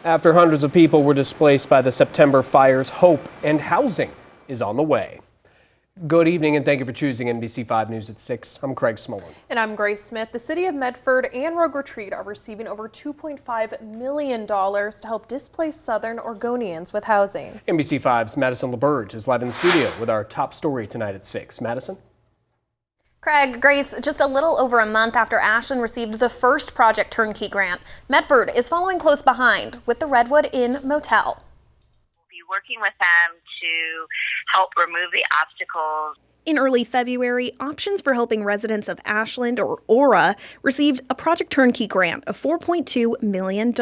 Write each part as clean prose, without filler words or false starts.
After hundreds of people were displaced by the September fires, hope and housing is on the way. Good evening and thank you for choosing NBC5 News at 6. I'm Craig Smolin. And I'm Grace Smith. The city of Medford and Rogue Retreat are receiving over $2.5 million to help displaced Southern Oregonians with housing. NBC5's Madison LaBerge is live in the studio with our top story tonight at 6. Madison? Craig, Grace, just a little over a month after Ashland received the first Project Turnkey grant, Medford is following close behind with the Redwood Inn Motel. We'll be working with them to help remove the obstacles. In early February, Options for Helping Residents of Ashland, or ORA, received a Project Turnkey grant of $4.2 million.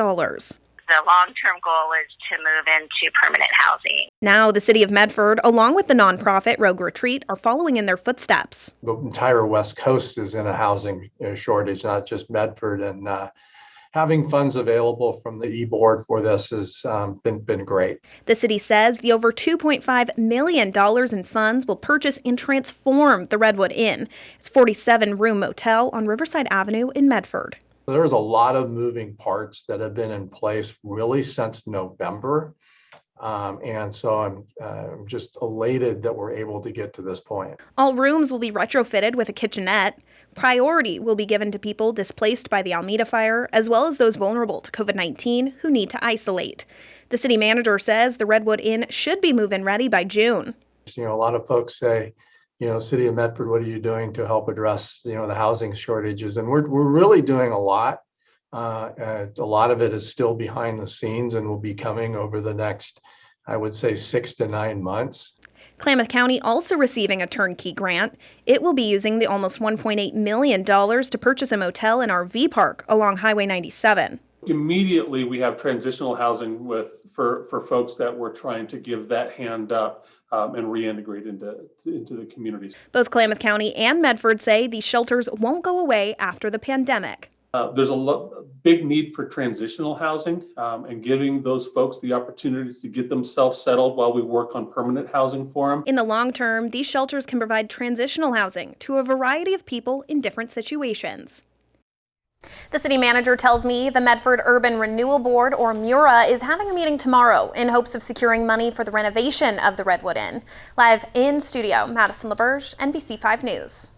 The long-term goal is to move into permanent housing. Now, the city of Medford, along with the nonprofit Rogue Retreat, are following in their footsteps. The entire West Coast is in a housing shortage, not just Medford, and having funds available from the E-Board for this has been great. The city says the over $2.5 million in funds will purchase and transform the Redwood Inn. It's a 47-room motel on Riverside Avenue in Medford. There's a lot of moving parts that have been in place really since November. And so I'm just elated that we're able to get to this point. All rooms will be retrofitted with a kitchenette. Priority will be given to people displaced by the Alameda fire, as well as those vulnerable to COVID-19 who need to isolate. The city manager says the Redwood Inn should be move-in ready by June. A lot of folks say, City of Medford, what are you doing to help address, the housing shortages? And we're really doing a lot. A lot of it is still behind the scenes and will be coming over the next, I would say, 6 to 9 months. Klamath County also receiving a turnkey grant. It will be using the almost $1.8 million to purchase a motel and RV park along Highway 97. Immediately, we have transitional housing for folks that we're trying to give that hand up and reintegrate into the communities. Both Klamath County and Medford say these shelters won't go away after the pandemic. There's a big need for transitional housing and giving those folks the opportunity to get themselves settled while we work on permanent housing for them. In the long term, these shelters can provide transitional housing to a variety of people in different situations. The city manager tells me the Medford Urban Renewal Board, or MURA, is having a meeting tomorrow in hopes of securing money for the renovation of the Redwood Inn. Live in studio, Madison LaBerge, NBC5 News.